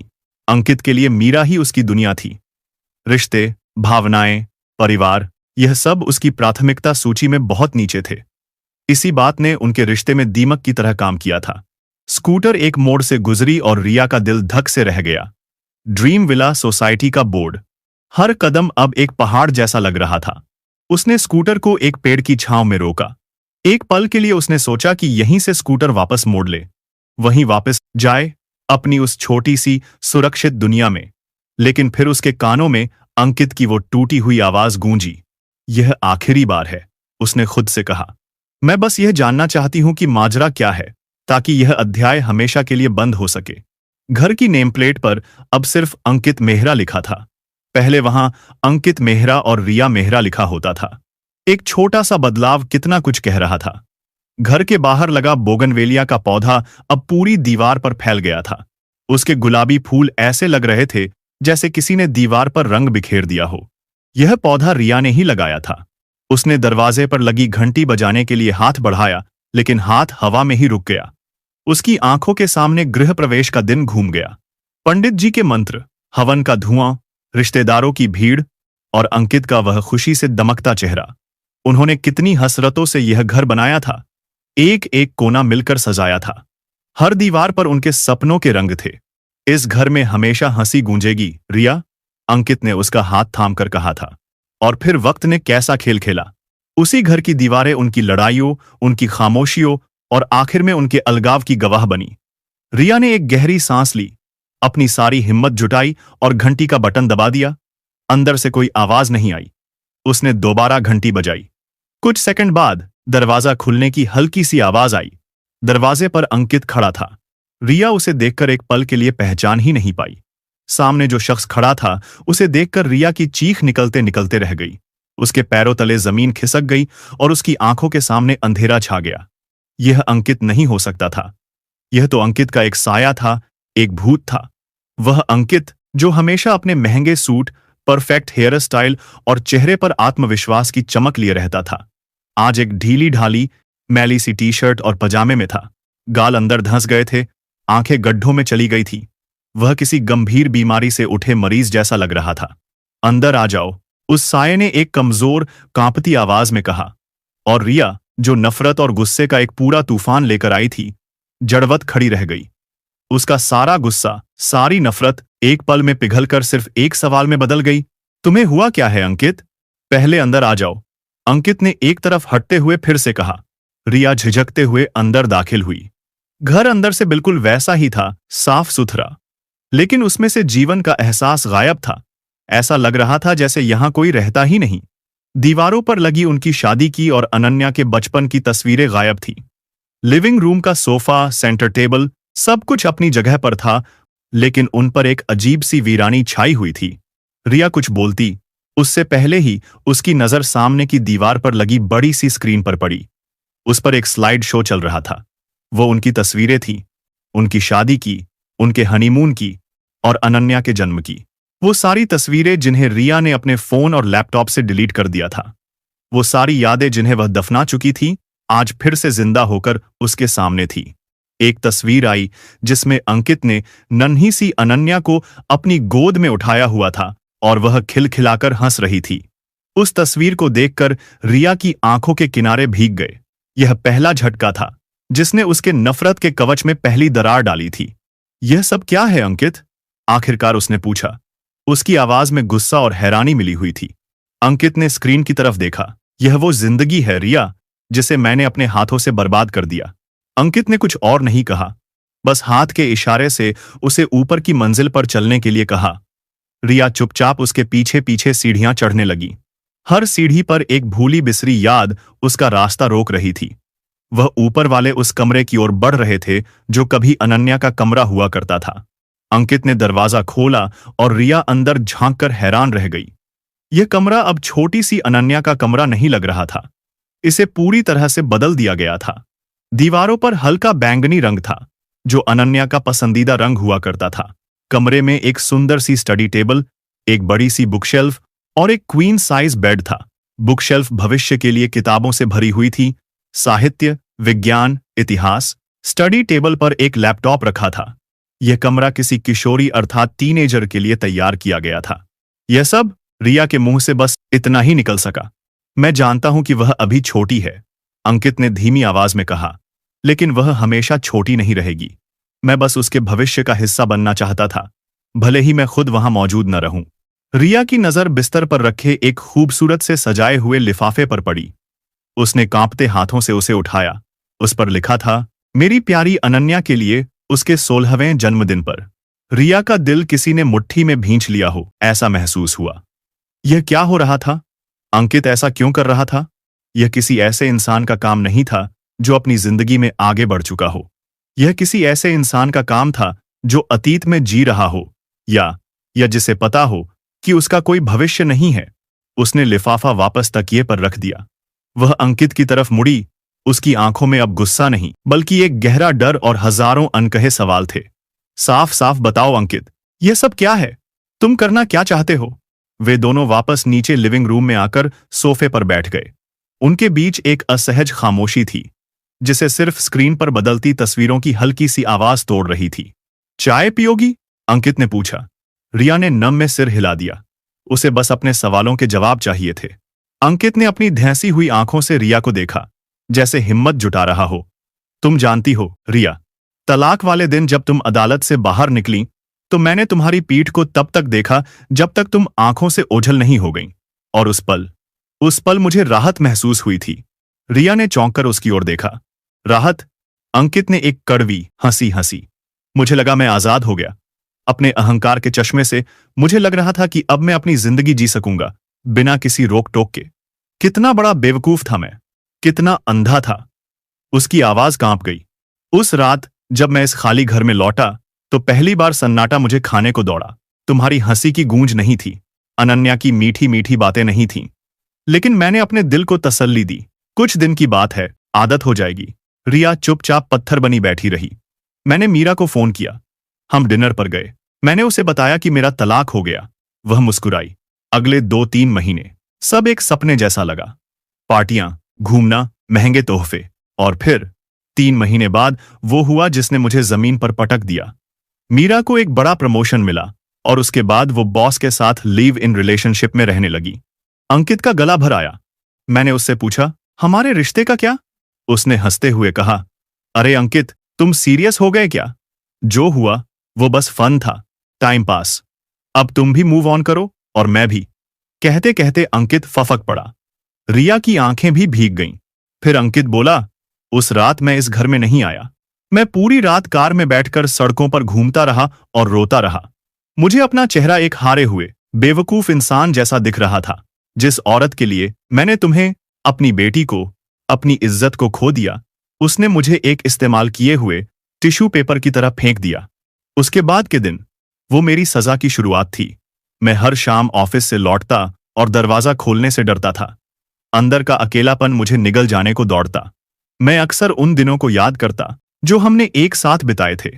अंकित के लिए मीरा ही उसकी दुनिया थी। रिश्ते, भावनाएं, परिवार, यह सब उसकी प्राथमिकता सूची में बहुत नीचे थे। इसी बात ने उनके रिश्ते में दीमक की तरह काम किया था। स्कूटर एक मोड़ से गुजरी और रिया का दिल धक से रह गया। ड्रीम विला सोसाइटी का बोर्ड, हर कदम अब एक पहाड़ जैसा लग रहा था। उसने स्कूटर को एक पेड़ की छांव में रोका। एक पल के लिए उसने सोचा कि यहीं से स्कूटर वापस मोड़ ले, वहीं वापस जाए, अपनी उस छोटी सी सुरक्षित दुनिया में। लेकिन फिर उसके कानों में अंकित की वो टूटी हुई आवाज गूंजी। यह आखिरी बार है, उसने खुद से कहा। मैं बस यह जानना चाहती हूं कि माजरा क्या है, ताकि यह अध्याय हमेशा के लिए बंद हो सके। घर की नेम प्लेट पर अब सिर्फ अंकित मेहरा लिखा था। पहले वहां अंकित मेहरा और रिया मेहरा लिखा होता था। एक छोटा सा बदलाव कितना कुछ कह रहा था। घर के बाहर लगा बोगनवेलिया का पौधा अब पूरी दीवार पर फैल गया था। उसके गुलाबी फूल ऐसे लग रहे थे जैसे किसी ने दीवार पर रंग बिखेर दिया हो। यह पौधा रिया ने ही लगाया था। उसने दरवाजे पर लगी घंटी बजाने के लिए हाथ बढ़ाया, लेकिन हाथ हवा में ही रुक गया। उसकी आंखों के सामने गृह प्रवेश का दिन घूम गया। पंडित जी के मंत्र, हवन का धुआं, रिश्तेदारों की भीड़ और अंकित का वह खुशी से दमकता चेहरा। उन्होंने कितनी हसरतों से यह घर बनाया था, एक एक कोना मिलकर सजाया था। हर दीवार पर उनके सपनों के रंग थे। इस घर में हमेशा हंसी गूंजेगी रिया, अंकित ने उसका हाथ थामकर कहा था। और फिर वक्त ने कैसा खेल खेला। उसी घर की दीवारें उनकी लड़ाइयों, उनकी खामोशियों और आखिर में उनके अलगाव की गवाह बनी। रिया ने एक गहरी सांस ली, अपनी सारी हिम्मत जुटाई और घंटी का बटन दबा दिया। अंदर से कोई आवाज नहीं आई। उसने दोबारा घंटी बजाई। कुछ सेकंड बाद दरवाजा खुलने की हल्की सी आवाज आई। दरवाजे पर अंकित खड़ा था। रिया उसे देखकर एक पल के लिए पहचान ही नहीं पाई। सामने जो शख्स खड़ा था, उसे देखकर रिया की चीख निकलते निकलते रह गई। उसके पैरों तले जमीन खिसक गई और उसकी आंखों के सामने अंधेरा छा गया। यह अंकित नहीं हो सकता था। यह तो अंकित का एक साया था, एक भूत था। वह अंकित जो हमेशा अपने महंगे सूट, परफेक्ट हेयर स्टाइल और चेहरे पर आत्मविश्वास की चमक लिए रहता था, आज एक ढीली ढाली मैली सी टी शर्ट और पजामे में था। गाल अंदर धंस गए थे, आंखें गड्ढों में चली गई थी। वह किसी गंभीर बीमारी से उठे मरीज जैसा लग रहा था। अंदर आ जाओ, उस साये ने एक कमजोर, कांपती आवाज में कहा। और रिया, जो नफरत और गुस्से का एक पूरा तूफान लेकर आई थी, जड़वत खड़ी रह गई। उसका सारा गुस्सा, सारी नफरत एक पल में पिघलकर सिर्फ एक सवाल में बदल गई। तुम्हें हुआ क्या है अंकित? पहले अंदर आ जाओ, अंकित ने एक तरफ हटते हुए फिर से कहा। रिया झिझकते हुए अंदर दाखिल हुई। घर अंदर से बिल्कुल वैसा ही था, साफ सुथरा, लेकिन उसमें से जीवन का एहसास गायब था। ऐसा लग रहा था जैसे यहां कोई रहता ही नहीं। दीवारों पर लगी उनकी शादी की और अनन्या के बचपन की तस्वीरें गायब थी। लिविंग रूम का सोफा, सेंटर टेबल, सब कुछ अपनी जगह पर था, लेकिन उन पर एक अजीब सी वीरानी छाई हुई थी। रिया कुछ बोलती, उससे पहले ही उसकी नजर सामने की दीवार पर लगी बड़ी सी स्क्रीन पर पड़ी। उस पर एक स्लाइड शो चल रहा था। वो उनकी तस्वीरें थी, उनकी शादी की, उनके हनीमून की और अनन्या के जन्म की। वो सारी तस्वीरें जिन्हें रिया ने अपने फोन और लैपटॉप से डिलीट कर दिया था। वो सारी यादें जिन्हें वह दफना चुकी थी, आज फिर से जिंदा होकर उसके सामने थी। एक तस्वीर आई जिसमें अंकित ने नन्ही सी अनन्या को अपनी गोद में उठाया हुआ था और वह खिलखिलाकर हंस रही थी। उस तस्वीर को देखकर रिया की आंखों के किनारे भीग गए। यह पहला झटका था जिसने उसके नफरत के कवच में पहली दरार डाली थी। यह सब क्या है अंकित? आखिरकार उसने पूछा। उसकी आवाज में गुस्सा और हैरानी मिली हुई थी। अंकित ने स्क्रीन की तरफ देखा। यह वो जिंदगी है रिया, जिसे मैंने अपने हाथों से बर्बाद कर दिया। अंकित ने कुछ और नहीं कहा, बस हाथ के इशारे से उसे ऊपर की मंजिल पर चलने के लिए कहा। रिया चुपचाप उसके पीछे पीछे सीढ़ियां चढ़ने लगी। हर सीढ़ी पर एक भूली बिसरी याद उसका रास्ता रोक रही थी। वह ऊपर वाले उस कमरे की ओर बढ़ रहे थे जो कभी अनन्या का कमरा हुआ करता था। अंकित ने दरवाजा खोला और रिया अंदर झांककर हैरान रह गई। यह कमरा अब छोटी सी अनन्या का कमरा नहीं लग रहा था। इसे पूरी तरह से बदल दिया गया था। दीवारों पर हल्का बैंगनी रंग था, जो अनन्या का पसंदीदा रंग हुआ करता था। कमरे में एक सुंदर सी स्टडी टेबल, एक बड़ी सी बुकशेल्फ और एक क्वीन साइज बेड था। बुकशेल्फ भविष्य के लिए किताबों से भरी हुई थी, साहित्य, विज्ञान, इतिहास। स्टडी टेबल पर एक लैपटॉप रखा था। यह कमरा किसी किशोरी अर्थात टीनेजर के लिए तैयार किया गया था। यह सब रिया के मुंह से बस इतना ही निकल सका। मैं जानता हूं कि वह अभी छोटी है, अंकित ने धीमी आवाज में कहा, लेकिन वह हमेशा छोटी नहीं रहेगी। मैं बस उसके भविष्य का हिस्सा बनना चाहता था, भले ही मैं खुद वहां मौजूद न रहूं। रिया की नजर बिस्तर पर रखे एक खूबसूरत से सजाए हुए लिफाफे पर पड़ी। उसने कांपते हाथों से उसे उठाया। उस पर लिखा था, मेरी प्यारी अनन्या के लिए उसके 16वें जन्मदिन पर। रिया का दिल किसी ने मुट्ठी में भींच लिया हो, ऐसा महसूस हुआ। यह क्या हो रहा था? अंकित ऐसा क्यों कर रहा था? यह किसी ऐसे इंसान का काम नहीं था जो अपनी जिंदगी में आगे बढ़ चुका हो। यह किसी ऐसे इंसान का काम था जो अतीत में जी रहा हो या जिसे पता हो कि उसका कोई भविष्य नहीं है। उसने लिफाफा वापस तकिए पर रख दिया। वह अंकित की तरफ मुड़ी। उसकी आंखों में अब गुस्सा नहीं बल्कि एक गहरा डर और हजारों अनकहे सवाल थे। साफ साफ बताओ अंकित, यह सब क्या है? तुम करना क्या चाहते हो? वे दोनों वापस नीचे लिविंग रूम में आकर सोफे पर बैठ गए। उनके बीच एक असहज खामोशी थी जिसे सिर्फ स्क्रीन पर बदलती तस्वीरों की हल्की सी आवाज तोड़ रही थी। चाय पियोगी? अंकित ने पूछा। रिया ने नम में सिर हिला दिया। उसे बस अपने सवालों के जवाब चाहिए थे। अंकित ने अपनी धैंसी हुई आंखों से रिया को देखा, जैसे हिम्मत जुटा रहा हो। तुम जानती हो रिया, तलाक वाले दिन जब तुम अदालत से बाहर निकली तो मैंने तुम्हारी पीठ को तब तक देखा जब तक तुम आंखों से ओझल नहीं हो गईं। और उस पल मुझे राहत महसूस हुई थी। रिया ने चौंक कर उसकी ओर देखा। राहत? अंकित ने एक कड़वी हंसी हंसी। मुझे लगा मैं आजाद हो गया। अपने अहंकार के चश्मे से मुझे लग रहा था कि अब मैं अपनी जिंदगी जी सकूंगा बिना किसी रोक टोक के। कितना बड़ा बेवकूफ था मैं, कितना अंधा था। उसकी आवाज कांप गई। उस रात जब मैं इस खाली घर में लौटा तो पहली बार सन्नाटा मुझे खाने को दौड़ा। तुम्हारी हंसी की गूंज नहीं थी, अनन्या की मीठी मीठी बातें नहीं थीं, लेकिन मैंने अपने दिल को तसल्ली दी। कुछ दिन की बात है, आदत हो जाएगी। रिया चुपचाप पत्थर बनी बैठी रही। मैंने मीरा को फोन किया। हम डिनर पर गए। मैंने उसे बताया कि मेरा तलाक हो गया। वह मुस्कुराई। अगले 2-3 महीने सब एक सपने जैसा लगा। पार्टियां, घूमना, महंगे तोहफे। और फिर 3 महीने बाद वो हुआ जिसने मुझे जमीन पर पटक दिया। मीरा को एक बड़ा प्रमोशन मिला और उसके बाद वो बॉस के साथ लिव इन रिलेशनशिप में रहने लगी। अंकित का गला भर आया। मैंने उससे पूछा, हमारे रिश्ते का क्या? उसने हंसते हुए कहा, अरे अंकित, तुम सीरियस हो गए क्या? जो हुआ वो बस फन था, टाइम पास। अब तुम भी मूव ऑन करो और मैं भी। कहते कहते अंकित फफक पड़ा। रिया की आंखें भी भीग गईं। फिर अंकित बोला, उस रात मैं इस घर में नहीं आया। मैं पूरी रात कार में बैठकर सड़कों पर घूमता रहा और रोता रहा। मुझे अपना चेहरा एक हारे हुए बेवकूफ इंसान जैसा दिख रहा था। जिस औरत के लिए मैंने तुम्हें, अपनी बेटी को, अपनी इज्जत को खो दिया, उसने मुझे एक इस्तेमाल किए हुए टिश्यू पेपर की तरह फेंक दिया। उसके बाद के दिन वो मेरी सजा की शुरुआत थी। मैं हर शाम ऑफिस से लौटता और दरवाजा खोलने से डरता था। अंदर का अकेलापन मुझे निगल जाने को दौड़ता। मैं अक्सर उन दिनों को याद करता जो हमने एक साथ बिताए थे।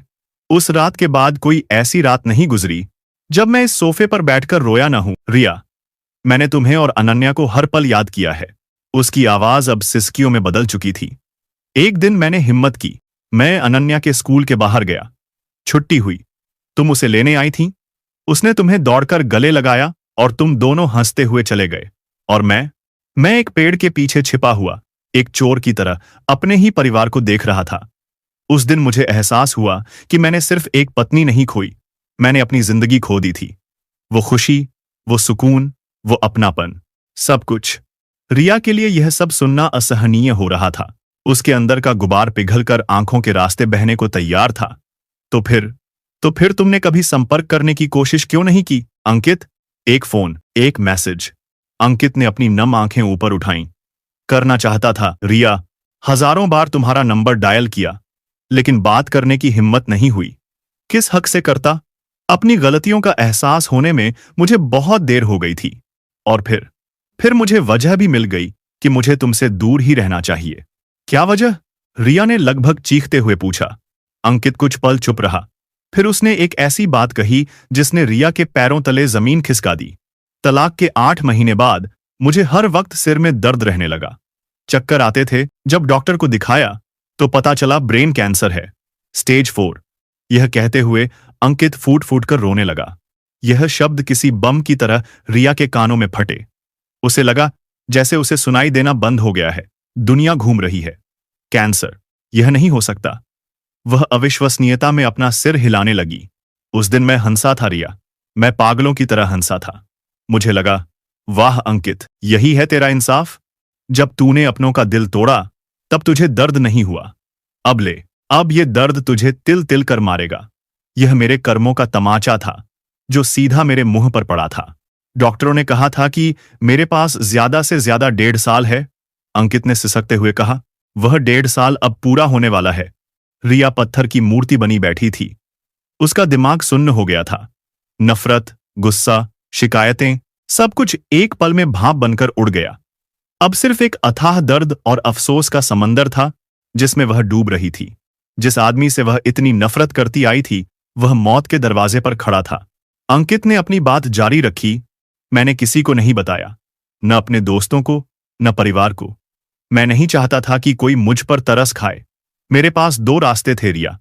उस रात के बाद कोई ऐसी रात नहीं गुजरी जब मैं इस सोफे पर बैठकर रोया ना हूं। रिया, मैंने तुम्हें और अनन्या को हर पल याद किया है। उसकी आवाज अब सिसकियों में बदल चुकी थी। एक दिन मैंने हिम्मत की। मैं अनन्या के स्कूल के बाहर गया। छुट्टी हुई। तुम उसे लेने आई थी। उसने तुम्हें दौड़कर गले लगाया और तुम दोनों हंसते हुए चले गए। और मैं एक पेड़ के पीछे छिपा हुआ एक चोर की तरह अपने ही परिवार को देख रहा था। उस दिन मुझे एहसास हुआ कि मैंने सिर्फ एक पत्नी नहीं खोई, मैंने अपनी जिंदगी खो दी थी। वो खुशी, वो सुकून, वो अपनापन, सब कुछ। रिया के लिए यह सब सुनना असहनीय हो रहा था। उसके अंदर का गुबार पिघलकर आंखों के रास्ते बहने को तैयार था। तो फिर तुमने कभी संपर्क करने की कोशिश क्यों नहीं की अंकित? एक फोन, एक मैसेज। अंकित ने अपनी नम आंखें ऊपर उठाईं। करना चाहता था रिया, हजारों बार तुम्हारा नंबर डायल किया, लेकिन बात करने की हिम्मत नहीं हुई। किस हक से करता? अपनी गलतियों का एहसास होने में मुझे बहुत देर हो गई थी। और फिर मुझे वजह भी मिल गई कि मुझे तुमसे दूर ही रहना चाहिए। क्या वजह? रिया ने लगभग चीखते हुए पूछा। अंकित कुछ पल चुप रहा। फिर उसने एक ऐसी बात कही जिसने रिया के पैरों तले जमीन खिसका दी। तलाक के 8 महीने बाद मुझे हर वक्त सिर में दर्द रहने लगा। चक्कर आते थे। जब डॉक्टर को दिखाया तो पता चला ब्रेन कैंसर है, स्टेज 4। यह कहते हुए अंकित फूट फूट कर रोने लगा। यह शब्द किसी बम की तरह रिया के कानों में फटे। उसे लगा जैसे उसे सुनाई देना बंद हो गया है। दुनिया घूम रही है। कैंसर, यह नहीं हो सकता। वह अविश्वसनीयता में अपना सिर हिलाने लगी। उस दिन मैं हंसा था रिया, मैं पागलों की तरह हंसा था। मुझे लगा, वाह अंकित, यही है तेरा इंसाफ। जब तूने अपनों का दिल तोड़ा तब तुझे दर्द नहीं हुआ। अब ये दर्द तुझे तिल तिल कर मारेगा। यह मेरे कर्मों का तमाचा था जो सीधा मेरे मुंह पर पड़ा था। डॉक्टरों ने कहा था कि मेरे पास ज्यादा से ज्यादा 1.5 साल है। अंकित ने सिसकते हुए कहा, वह 1.5 साल अब पूरा होने वाला है। रिया पत्थर की मूर्ति बनी बैठी थी। उसका दिमाग सुन्न हो गया था। नफरत, गुस्सा, शिकायतें, सब कुछ एक पल में भाप बनकर उड़ गया। अब सिर्फ एक अथाह दर्द और अफसोस का समंदर था जिसमें वह डूब रही थी। जिस आदमी से वह इतनी नफरत करती आई थी, वह मौत के दरवाजे पर खड़ा था। अंकित ने अपनी बात जारी रखी। मैंने किसी को नहीं बताया, न अपने दोस्तों को, न परिवार को। मैं नहीं चाहता था कि कोई मुझ पर तरस खाए। मेरे पास दो रास्ते थे रिया।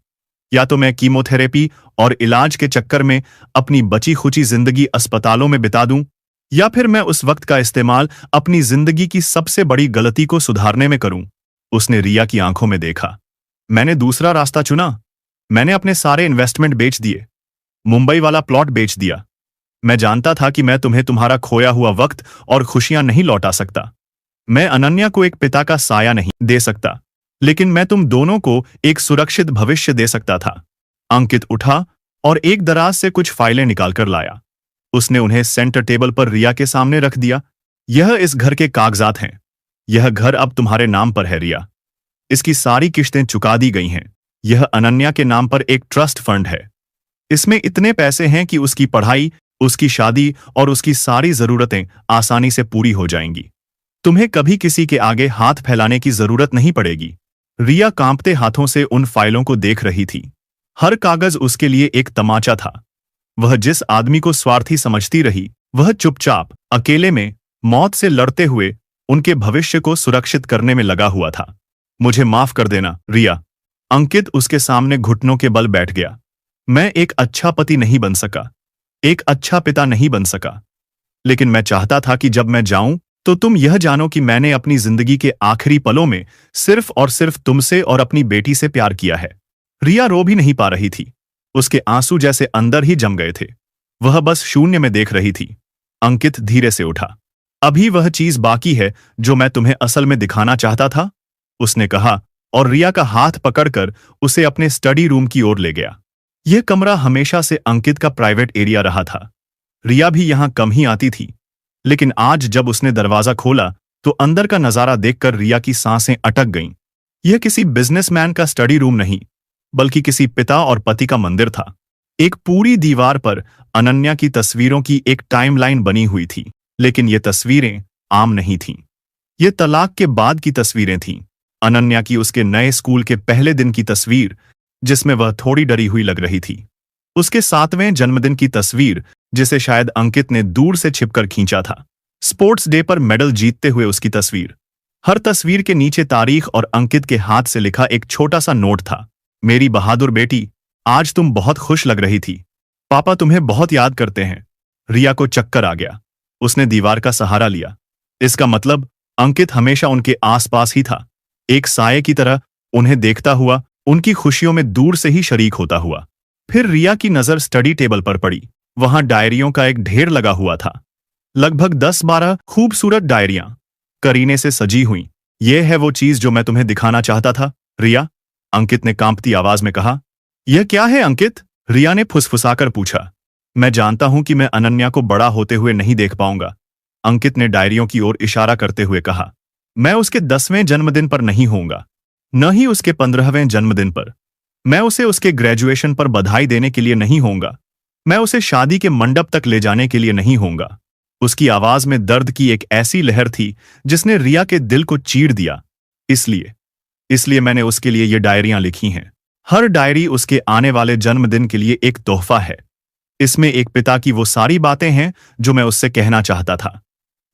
या तो मैं कीमोथेरेपी और इलाज के चक्कर में अपनी बची खुची जिंदगी अस्पतालों में बिता दूं, या फिर मैं उस वक्त का इस्तेमाल अपनी जिंदगी की सबसे बड़ी गलती को सुधारने में करूं। उसने रिया की आंखों में देखा। मैंने दूसरा रास्ता चुना। मैंने अपने सारे इन्वेस्टमेंट बेच दिए, मुंबई वाला प्लॉट बेच दिया। मैं जानता था कि मैं तुम्हें तुम्हारा खोया हुआ वक्त और खुशियां नहीं लौटा सकता। मैं अनन्या को एक पिता का साया नहीं दे सकता, लेकिन मैं तुम दोनों को एक सुरक्षित भविष्य दे सकता था। अंकित उठा और एक दराज से कुछ फाइलें निकालकर लाया। उसने उन्हें सेंटर टेबल पर रिया के सामने रख दिया। यह इस घर के कागजात हैं। यह घर अब तुम्हारे नाम पर है रिया। इसकी सारी किश्तें चुका दी गई हैं। यह अनन्या के नाम पर एक ट्रस्ट फंड है। इसमें इतने पैसे हैं कि उसकी पढ़ाई, उसकी शादी और उसकी सारी जरूरतें आसानी से पूरी हो जाएंगी। तुम्हें कभी किसी के आगे हाथ फैलाने की जरूरत नहीं पड़ेगी। रिया कांपते हाथों से उन फाइलों को देख रही थी। हर कागज उसके लिए एक तमाचा था। वह जिस आदमी को स्वार्थी समझती रही, वह चुपचाप अकेले में मौत से लड़ते हुए उनके भविष्य को सुरक्षित करने में लगा हुआ था। मुझे माफ कर देना रिया। अंकित उसके सामने घुटनों के बल बैठ गया। मैं एक अच्छा पति नहीं बन सका, एक अच्छा पिता नहीं बन सका, लेकिन मैं चाहता था कि जब मैं जाऊं तो तुम यह जानो कि मैंने अपनी जिंदगी के आखिरी पलों में सिर्फ और सिर्फ तुमसे और अपनी बेटी से प्यार किया है। रिया रो भी नहीं पा रही थी। उसके आंसू जैसे अंदर ही जम गए थे। वह बस शून्य में देख रही थी। अंकित धीरे से उठा। अभी वह चीज बाकी है जो मैं तुम्हें असल में दिखाना चाहता था, उसने कहा, और रिया का हाथ पकड़कर उसे अपने स्टडी रूम की ओर ले गया। यह कमरा हमेशा से अंकित का प्राइवेट एरिया रहा था। रिया भी यहां कम ही आती थी, लेकिन आज जब उसने दरवाजा खोला तो अंदर का नजारा देखकर रिया की सांसें अटक गईं। यह किसी बिजनेसमैन का स्टडी रूम नहीं, बल्कि किसी पिता और पति का मंदिर था। एक पूरी दीवार पर अनन्या की तस्वीरों की एक टाइमलाइन बनी हुई थी, लेकिन ये तस्वीरें आम नहीं थीं। ये तलाक के बाद की तस्वीरें थीं। अनन्या की उसके नए स्कूल के पहले दिन की तस्वीर, जिसमें वह थोड़ी डरी हुई लग रही थी। उसके 7वें जन्मदिन की तस्वीर, जिसे शायद अंकित ने दूर से छिपकर खींचा था। स्पोर्ट्स डे पर मेडल जीतते हुए उसकी तस्वीर। हर तस्वीर के नीचे तारीख और अंकित के हाथ से लिखा एक छोटा सा नोट था। मेरी बहादुर बेटी, आज तुम बहुत खुश लग रही थी। पापा तुम्हें बहुत याद करते हैं। रिया को चक्कर आ गया। उसने दीवार का सहारा लिया। इसका मतलब अंकित हमेशा उनके आसपास ही था, एक साये की तरह, उन्हें देखता हुआ, उनकी खुशियों में दूर से ही शरीक होता हुआ। फिर रिया की नजर स्टडी टेबल पर पड़ी। वहां डायरियों का एक ढेर लगा हुआ था। लगभग 10-12 खूबसूरत डायरियां, करीने से सजी हुई। यह है वो चीज जो मैं तुम्हें दिखाना चाहता था रिया, अंकित ने कांपती आवाज में कहा। यह क्या है अंकित? रिया ने फुसफुसाकर पूछा। मैं जानता हूं कि मैं अनन्या को बड़ा होते हुए नहीं देख पाऊंगा, अंकित ने डायरियों की ओर इशारा करते हुए कहा। मैं उसके 10वें जन्मदिन पर नहीं होऊंगा, न ही उसके 15वें जन्मदिन पर। मैं उसे उसके ग्रेजुएशन पर बधाई देने के लिए नहीं होऊंगा। मैं उसे शादी के मंडप तक ले जाने के लिए नहीं होऊंगा। उसकी आवाज में दर्द की एक ऐसी लहर थी जिसने रिया के दिल को चीर दिया। इसलिए मैंने उसके लिए ये डायरियां लिखी हैं। हर डायरी उसके आने वाले जन्मदिन के लिए एक तोहफा है। इसमें एक पिता की वो सारी बातें हैं जो मैं उससे कहना चाहता था।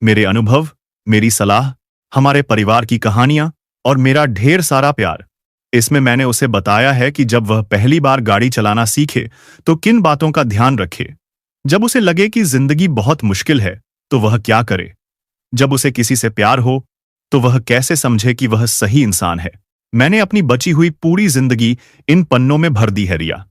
मेरे अनुभव, मेरी सलाह, हमारे परिवार की कहानियां और मेरा ढेर सारा प्यार। इसमें मैंने उसे बताया है कि जब वह पहली बार गाड़ी चलाना सीखे तो किन बातों का ध्यान रखे। जब उसे लगे कि जिंदगी बहुत मुश्किल है तो वह क्या करे। जब उसे किसी से प्यार हो तो वह कैसे समझे कि वह सही इंसान है। मैंने अपनी बची हुई पूरी जिंदगी इन पन्नों में भर दी है रिया,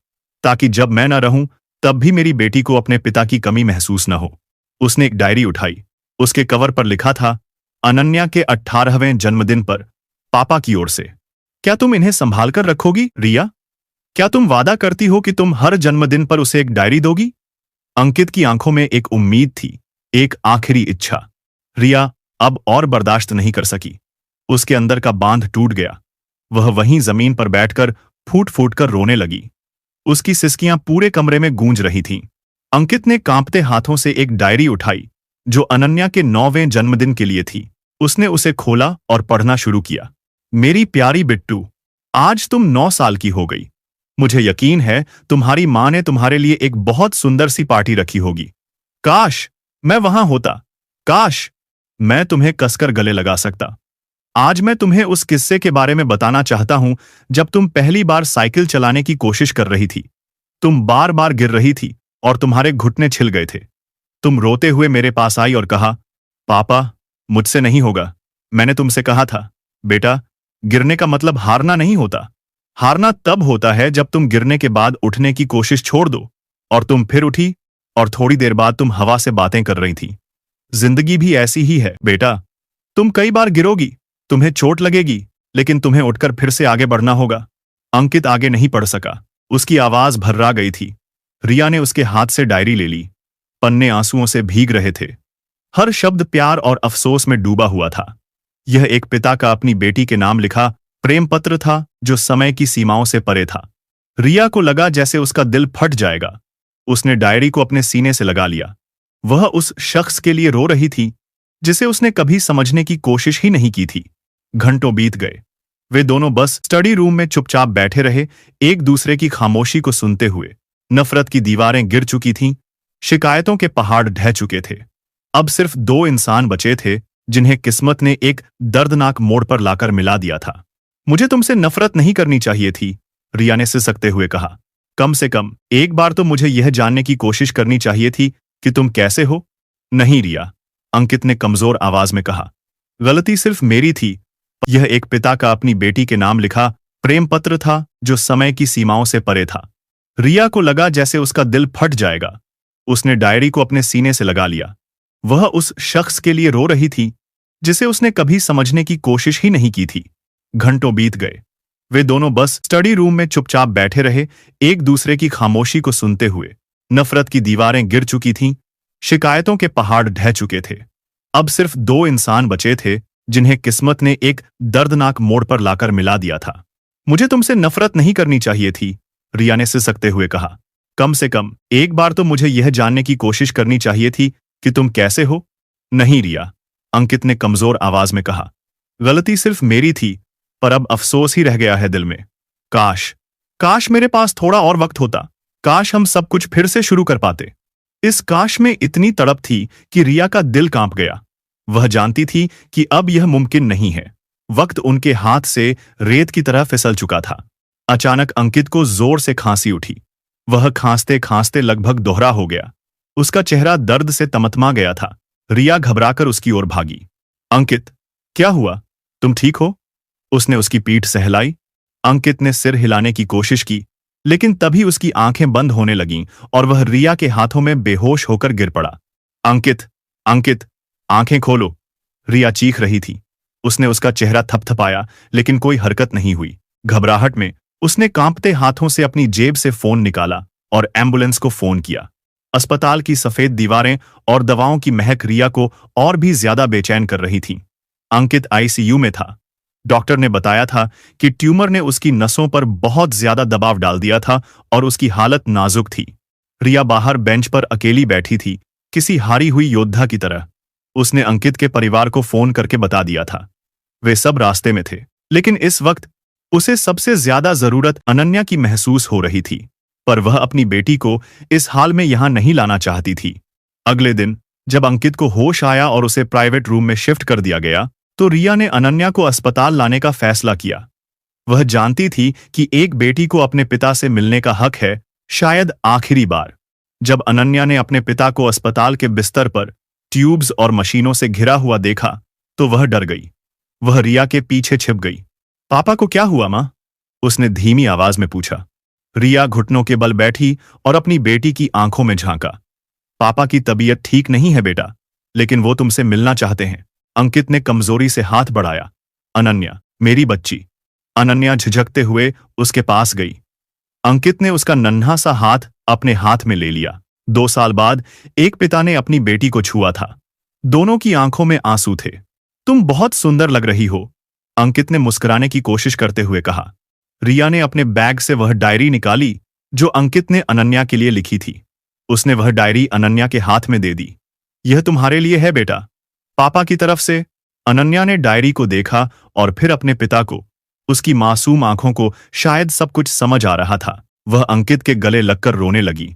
ताकि जब मैं न रहूं तब भी मेरी बेटी को अपने पिता की कमी महसूस न हो। उसने एक डायरी उठाई। उसके कवर पर लिखा था, अनन्या के 18वें जन्मदिन पर पापा की ओर से। क्या तुम इन्हें संभाल कर रखोगी रिया? क्या तुम वादा करती हो कि तुम हर जन्मदिन पर उसे एक डायरी दोगी? अंकित की आंखों में एक उम्मीद थी, एक आखिरी इच्छा। रिया अब और बर्दाश्त नहीं कर सकी। उसके अंदर का बांध टूट गया। वह वहीं जमीन पर बैठकर फूट फूट कर रोने लगी। उसकी सिसकियां पूरे कमरे में गूंज रही थीं। अंकित ने कांपते हाथों से एक डायरी उठाई जो अनन्या के 9वें जन्मदिन के लिए थी। उसने उसे खोला और पढ़ना शुरू किया। मेरी प्यारी बिट्टू, आज तुम 9 साल की हो गई। मुझे यकीन है तुम्हारी माँ ने तुम्हारे लिए एक बहुत सुंदर सी पार्टी रखी होगी। काश मैं वहां होता। काश मैं तुम्हें कसकर गले लगा सकता। आज मैं तुम्हें उस किस्से के बारे में बताना चाहता हूं जब तुम पहली बार साइकिल चलाने की कोशिश कर रही थी। तुम बार बार गिर रही थी और तुम्हारे घुटने छिल गए थे। तुम रोते हुए मेरे पास आई और कहा, पापा मुझसे नहीं होगा। मैंने तुमसे कहा था, बेटा गिरने का मतलब हारना नहीं होता। हारना तब होता है जब तुम गिरने के बाद उठने की कोशिश छोड़ दो। और तुम फिर उठी और थोड़ी देर बाद तुम हवा से बातें कर रही थी। जिंदगी भी ऐसी ही है बेटा। तुम कई बार गिरोगी, तुम्हें चोट लगेगी, लेकिन तुम्हें उठकर फिर से आगे बढ़ना होगा। अंकित आगे नहीं पढ़ सका। उसकी आवाज भर्रा गई थी। रिया ने उसके हाथ से डायरी ले ली। पन्ने आंसुओं से भीग रहे थे। हर शब्द प्यार और अफसोस में डूबा हुआ था। यह एक पिता का अपनी बेटी के नाम लिखा प्रेम पत्र था जो समय की सीमाओं से परे था। रिया को लगा जैसे उसका दिल फट जाएगा। उसने डायरी को अपने सीने से लगा लिया। वह उस शख्स के लिए रो रही थी जिसे उसने कभी समझने की कोशिश ही नहीं की थी। घंटों बीत गए। वे दोनों बस स्टडी रूम में चुपचाप बैठे रहे, एक दूसरे की खामोशी को सुनते हुए। नफरत की दीवारें गिर चुकी थीं, शिकायतों के पहाड़ ढह चुके थे। अब सिर्फ 2 इंसान बचे थे जिन्हें किस्मत ने एक दर्दनाक मोड़ पर लाकर मिला दिया था। मुझे तुमसे नफरत नहीं करनी चाहिए थी, रिया ने सिसकते हुए कहा। कम से कम एक बार तो मुझे यह जानने की कोशिश करनी चाहिए थी कि तुम कैसे हो। नहीं रिया, अंकित ने कमजोर आवाज में कहा। गलती सिर्फ मेरी थी। यह एक पिता का अपनी बेटी के नाम लिखा प्रेम पत्र था जो समय की सीमाओं से परे था। रिया को लगा जैसे उसका दिल फट जाएगा। उसने डायरी को अपने सीने से लगा लिया। वह उस शख्स के लिए रो रही थी जिसे उसने कभी समझने की कोशिश ही नहीं की थी। घंटों बीत गए। वे दोनों बस स्टडी रूम में चुपचाप बैठे रहे, एक दूसरे की खामोशी को सुनते हुए। नफरत की दीवारें गिर चुकी थीं, शिकायतों के पहाड़ ढह चुके थे। अब सिर्फ 2 इंसान बचे थे जिन्हें किस्मत ने एक दर्दनाक मोड़ पर लाकर मिला दिया था। मुझे तुमसे नफरत नहीं करनी चाहिए थी, रिया ने सिसकते हुए कहा। कम से कम एक बार तो मुझे यह जानने की कोशिश करनी चाहिए थी कि तुम कैसे हो। नहीं रिया, अंकित ने कमजोर आवाज में कहा। गलती सिर्फ मेरी थी, पर अब अफसोस ही रह गया है दिल में। काश काश मेरे पास थोड़ा और वक्त होता। काश हम सब कुछ फिर से शुरू कर पाते। इस काश में इतनी तड़प थी कि रिया का दिल कांप गया। वह जानती थी कि अब यह मुमकिन नहीं है। वक्त उनके हाथ से रेत की तरह फिसल चुका था। अचानक अंकित को जोर से खांसी उठी। वह खांसते खांसते लगभग दोहरा हो गया। उसका चेहरा दर्द से तमतमा गया था। रिया घबराकर उसकी ओर भागी। अंकित, क्या हुआ? तुम ठीक हो? उसने उसकी पीठ सहलाई। अंकित ने सिर हिलाने की कोशिश की, लेकिन तभी उसकी आंखें बंद होने लगीं और वह रिया के हाथों में बेहोश होकर गिर पड़ा। अंकित, अंकित, आंखें खोलो, रिया चीख रही थी। उसने उसका चेहरा थपथपाया, लेकिन कोई हरकत नहीं हुई। घबराहट में उसने कांपते हाथों से अपनी जेब से फोन निकाला और एम्बुलेंस को फोन किया। अस्पताल की सफेद दीवारें और दवाओं की महक रिया को और भी ज्यादा बेचैन कर रही थी। अंकित आईसीयू में था। डॉक्टर ने बताया था कि ट्यूमर ने उसकी नसों पर बहुत ज्यादा दबाव डाल दिया था और उसकी हालत नाजुक थी। रिया बाहर बेंच पर अकेली बैठी थी, किसी हारी हुई योद्धा की तरह। उसने अंकित के परिवार को फोन करके बता दिया था। वे सब रास्ते में थे, लेकिन इस वक्त उसे सबसे ज्यादा जरूरत अनन्या की महसूस हो रही थी। पर वह अपनी बेटी को इस हाल में यहां नहीं लाना चाहती थी। अगले दिन जब अंकित को होश आया और उसे प्राइवेट रूम में शिफ्ट कर दिया गया, तो रिया ने अनन्या को अस्पताल लाने का फैसला किया। वह जानती थी कि एक बेटी को अपने पिता से मिलने का हक है, शायद आखिरी बार। जब अनन्या ने अपने पिता को अस्पताल के बिस्तर पर ट्यूब्स और मशीनों से घिरा हुआ देखा, तो वह डर गई। वह रिया के पीछे छिप गई। पापा को क्या हुआ मां? उसने धीमी आवाज में पूछा। रिया घुटनों के बल बैठी और अपनी बेटी की आंखों में झांका। पापा की तबीयत ठीक नहीं है बेटा, लेकिन वो तुमसे मिलना चाहते हैं। अंकित ने कमजोरी से हाथ बढ़ाया। अनन्या, मेरी बच्ची। अनन्या झिझकते हुए उसके पास गई। अंकित ने उसका नन्हा सा हाथ अपने हाथ में ले लिया। 2 साल बाद एक पिता ने अपनी बेटी को छुआ था। दोनों की आंखों में आंसू थे। तुम बहुत सुंदर लग रही हो, अंकित ने मुस्कुराने की कोशिश करते हुए कहा। रिया ने अपने बैग से वह डायरी निकाली जो अंकित ने अनन्या के लिए लिखी थी। उसने वह डायरी अनन्या के हाथ में दे दी। यह तुम्हारे लिए है बेटा, पापा की तरफ से। अनन्या ने डायरी को देखा और फिर अपने पिता को। उसकी मासूम आंखों को शायद सब कुछ समझ आ रहा था। वह अंकित के गले लगकर रोने लगी।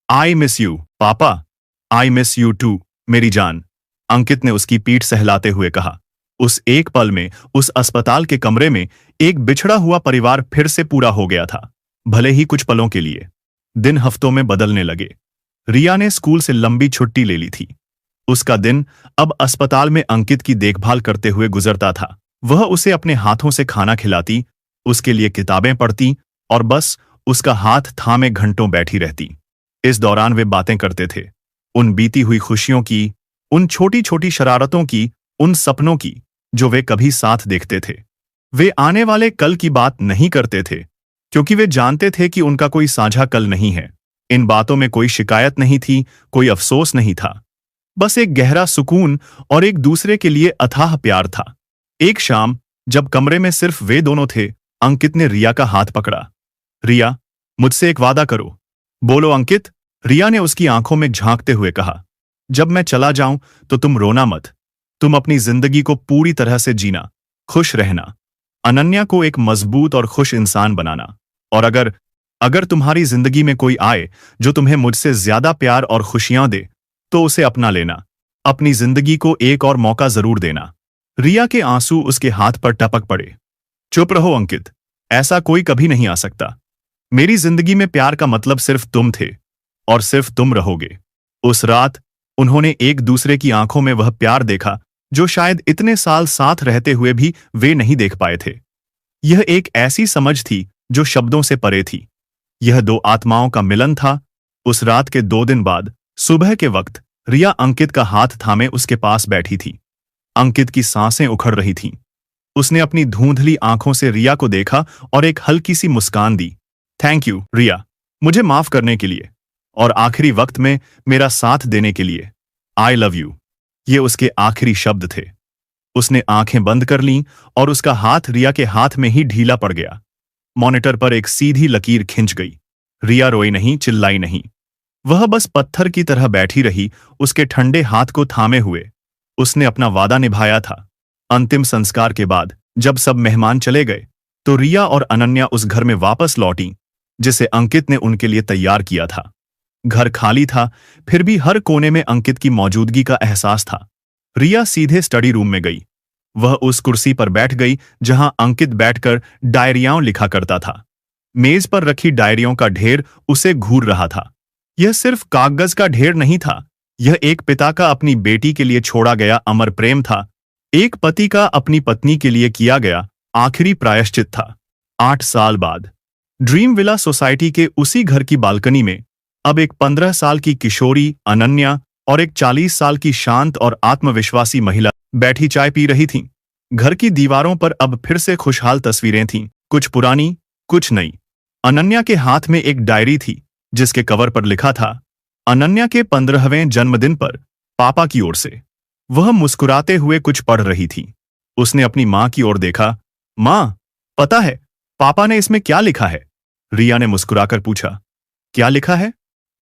आई मिस यू पापा, आई मिस यू टू मेरी जान, अंकित ने उसकी पीठ सहलाते हुए कहा। उस एक पल में उस अस्पताल के कमरे में एक बिछड़ा हुआ परिवार फिर से पूरा हो गया था, भले ही कुछ पलों के लिए। दिन हफ्तों में बदलने लगे। रिया ने स्कूल से लंबी छुट्टी ले ली थी। उसका दिन अब अस्पताल में अंकित की देखभाल करते हुए गुजरता था। वह उसे अपने हाथों से खाना खिलाती, उसके लिए किताबें पढ़ती और बस उसका हाथ थामे घंटों बैठी रहती। इस दौरान वे बातें करते थे, उन बीती हुई खुशियों की, उन छोटी छोटी शरारतों की, उन सपनों की जो वे कभी साथ देखते थे। वे आने वाले कल की बात नहीं करते थे, क्योंकि वे जानते थे कि उनका कोई साझा कल नहीं है। इन बातों में कोई शिकायत नहीं थी, कोई अफसोस नहीं था, बस एक गहरा सुकून और एक दूसरे के लिए अथाह प्यार था। एक शाम जब कमरे में सिर्फ वे दोनों थे, अंकित ने रिया का हाथ पकड़ा। रिया, मुझसे एक वादा करो। बोलो अंकित, रिया ने उसकी आंखों में झांकते हुए कहा। जब मैं चला जाऊं तो तुम रोना मत। तुम अपनी जिंदगी को पूरी तरह से जीना, खुश रहना, अनन्या को एक मजबूत और खुश इंसान बनाना। और अगर अगर तुम्हारी जिंदगी में कोई आए जो तुम्हें मुझसे ज्यादा प्यार और खुशियां दे, तो उसे अपना लेना। अपनी जिंदगी को एक और मौका जरूर देना। रिया के आंसू उसके हाथ पर टपक पड़े। चुप रहो अंकित, ऐसा कोई कभी नहीं आ सकता। मेरी जिंदगी में प्यार का मतलब सिर्फ तुम थे और सिर्फ तुम रहोगे। उस रात उन्होंने एक दूसरे की आंखों में वह प्यार देखा जो शायद इतने साल साथ रहते हुए भी वे नहीं देख पाए थे। यह एक ऐसी समझ थी जो शब्दों से परे थी। यह दो आत्माओं का मिलन था। उस रात के 2 दिन बाद सुबह के वक्त रिया अंकित का हाथ थामे उसके पास बैठी थी। अंकित की सांसें उखड़ रही थीं। उसने अपनी धुंधली आंखों से रिया को देखा और एक हल्की सी मुस्कान दी। थैंक यू रिया, मुझे माफ करने के लिए और आखिरी वक्त में मेरा साथ देने के लिए। आई लव यू, ये उसके आखिरी शब्द थे। उसने आंखें बंद कर लीं और उसका हाथ रिया के हाथ में ही ढीला पड़ गया। मॉनिटर पर एक सीधी लकीर खिंच गई। रिया रोई नहीं, चिल्लाई नहीं। वह बस पत्थर की तरह बैठी रही, उसके ठंडे हाथ को थामे हुए। उसने अपना वादा निभाया था। अंतिम संस्कार के बाद जब सब मेहमान चले गए, तो रिया और अनन्या उस घर में वापस लौटी जिसे अंकित ने उनके लिए तैयार किया था। घर खाली था, फिर भी हर कोने में अंकित की मौजूदगी का एहसास था। रिया सीधे स्टडी रूम में गई। वह उस कुर्सी पर बैठ गई जहां अंकित बैठकर डायरियां लिखा करता था। मेज पर रखी डायरियों का ढेर उसे घूर रहा था। यह सिर्फ कागज का ढेर नहीं था, यह एक पिता का अपनी बेटी के लिए छोड़ा गया अमर प्रेम था। एक पति का अपनी पत्नी के लिए किया गया आखिरी प्रायश्चित था। 8 साल बाद ड्रीम विला सोसाइटी के उसी घर की बालकनी में अब एक 15 साल की किशोरी अनन्या और एक 40 साल की शांत और आत्मविश्वासी महिला बैठी चाय पी रही थीं। घर की दीवारों पर अब फिर से खुशहाल तस्वीरें थीं, कुछ पुरानी, कुछ नई। अनन्या के हाथ में एक डायरी थी जिसके कवर पर लिखा था, अनन्या के 15वें जन्मदिन पर पापा की ओर से। वह मुस्कुराते हुए कुछ पढ़ रही थी। उसने अपनी मां की ओर देखा। मां, पता है पापा ने इसमें क्या लिखा है? रिया ने मुस्कुराकर पूछा। क्या लिखा है?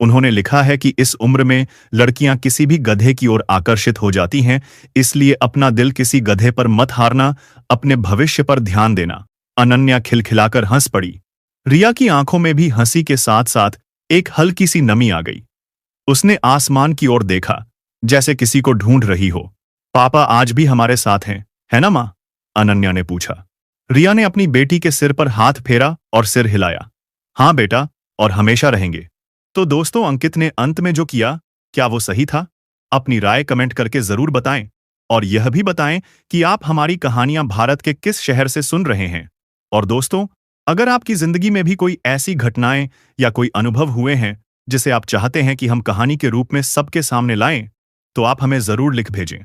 उन्होंने लिखा है कि इस उम्र में लड़कियां किसी भी गधे की ओर आकर्षित हो जाती हैं, इसलिए अपना दिल किसी गधे पर मत हारना, अपने भविष्य पर ध्यान देना। अनन्या खिलखिलाकर हंस पड़ी। रिया की आंखों में भी हंसी के साथ साथ एक हल्की सी नमी आ गई। उसने आसमान की ओर देखा, जैसे किसी को ढूंढ रही हो। पापा आज भी हमारे साथ हैं, है ना मां? अनन्या ने पूछा। रिया ने अपनी बेटी के सिर पर हाथ फेरा और सिर हिलाया। हाँ बेटा, और हमेशा रहेंगे। तो दोस्तों, अंकित ने अंत में जो किया, क्या वो सही था? अपनी राय कमेंट करके जरूर बताएं और यह भी बताएं कि आप हमारी कहानियां भारत के किस शहर से सुन रहे हैं। और दोस्तों, अगर आपकी जिंदगी में भी कोई ऐसी घटनाएं या कोई अनुभव हुए हैं जिसे आप चाहते हैं कि हम कहानी के रूप में सबके सामने लाएं, तो आप हमें जरूर लिख भेजें।